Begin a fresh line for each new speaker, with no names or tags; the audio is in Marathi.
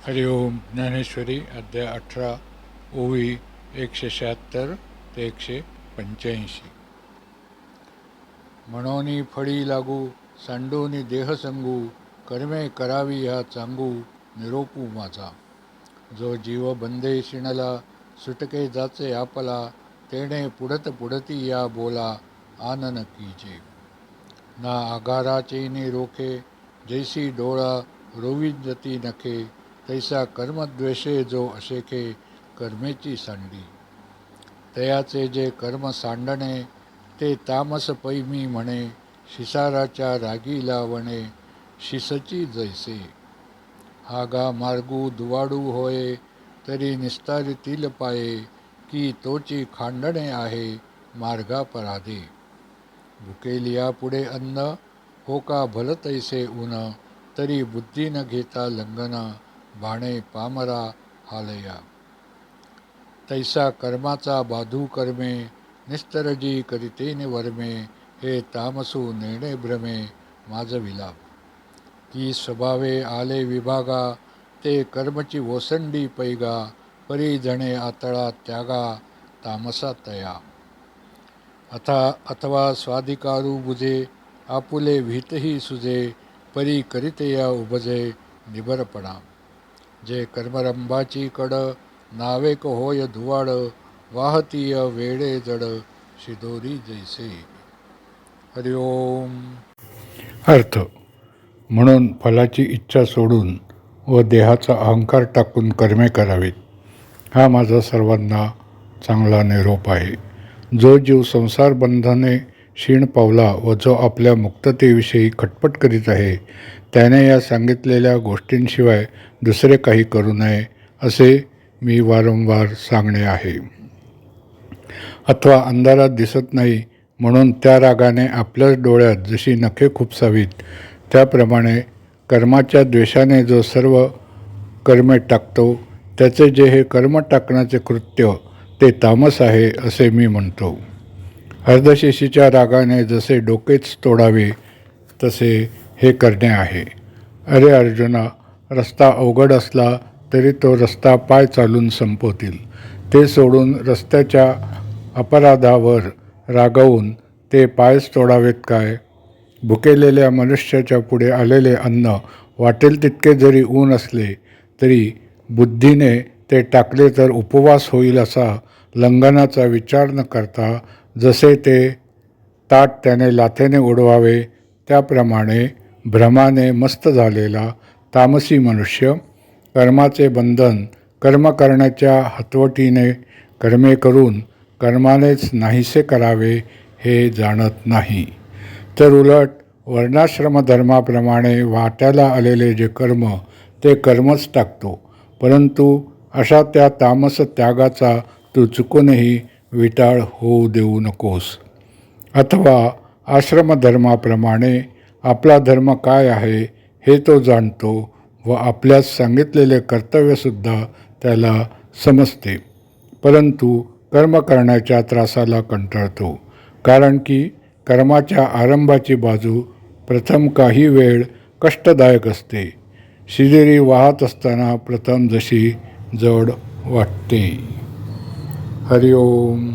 हरिओम. ज्ञानेश्वरी अध्याय 18 ओवी 176 ते 185. म्हणोनी फळी लागू सांडोनी देह संगू, कर्मे करावी ह्या चांगू निरोपू माझा. जो जीव बंधे शिणला सुटके जाचे आपला, तेणे पुढत पुढती या बोला आनन कीजे. ना आघाराचे नि रोखे जैसी डोळा रोविजती नखे, तैसा कर्मद्वेषे जो अशेखे कर्मेची सांडी. तयाचे जे कर्म सांडणे ते तामस पैमी म्हणे, शिसाराच्या रागी लावणे शिसची जैसे. हागा मार्गू दुवाडू होये तरी निस्तारितील पाये, की तोची खांडणे आहे मार्गापराधे. भुकेलिया पुढे अन्न हो का भल तैसे ऊन, तरी बुद्धी न घेता लंघना भाणे पामरा हालया. तैसा कर्माचा बाधू कर्मे निस्तरजी करिते निवर्मे, हे तामसू नेणे भ्रमे माझविला. की स्वभावे आले विभागा ते कर्मची ओसंडी पैगा, परी जणे आतळा त्यागा तामसा तया. अथवा स्वाधिकारू बुजे आपुले भीतही सुजे, परी करितया उपजे निबरपणा. जे कर्मरंभाची कड नावेक होय धुवाड, वाहतीय वेडे जड शिदोरी जैसे. हरिओम. अर्थ. म्हणून फलाची इच्छा सोडून व देहाचा अहंकार टाकून कर्मे करावीत, हा माझा सर्वांना चांगला निरोप आहे. जो जीव संसार बंधने क्षीण पावला व जो आपल्या मुक्ततेविषयी खटपट करीत आहे, त्याने या सांगितलेल्या गोष्टींशिवाय दुसरे काही करू नये असे मी वारंवार सांगणे आहे. अथवा अंधारात दिसत नाही म्हणून त्या रागाने आपल्याच डोळ्यात जशी नखे खुपसावीत, त्याप्रमाणे कर्माच्या द्वेषाने जो सर्व कर्मे टाकतो, त्याचे जे हे कर्म टाकण्याचे कृत्य ते तामस आहे असे मी म्हणतो. अर्धशेषीच्या रागाने जसे डोकेच तोडावे तसे हे करणे आहे. अरे अर्जुना, रस्ता अवघड असला तरी तो रस्ता पाय चालून संपवतील. ते सोडून रस्त्याच्या अपराधावर रागावून ते पायच तोडावेत काय? भुकेलेल्या मनुष्याच्या पुढे आलेले अन्न वाटेल तितके जरी ऊन असले तरी बुद्धीने ते टाकले तर उपवास होईल असा लंघनाचा विचार न करता जसे ते ताट त्याने लाथेने उडवावे, त्याप्रमाणे भ्रमाने मस्त झालेला तामसी मनुष्य कर्माचे बंधन कर्म करण्याच्या हतवटीने कर्मे करून कर्मानेच नाहीसे करावे हे जाणत नाही, तर उलट वर्णाश्रमधर्माप्रमाणे वाट्याला आलेले जे कर्म ते कर्मच टाकतो. परंतु अशा त्या तामस त्यागाचा तू चुकूनही विटाळ होऊ देऊ नकोस. अथवा आश्रमधर्माप्रमाणे आपला धर्म काय आहे हे तो जाणतो व आपल्यास सांगितलेले कर्तव्यसुद्धा त्याला समजते, परंतु कर्म करण्याच्या त्रासाला कंटाळतो. कारण की कर्माच्या आरंभाची बाजू प्रथम काही वेळ कष्टदायक असते. शिदिरी वाहत असताना प्रथम जशी जड वाटते. हरिओम.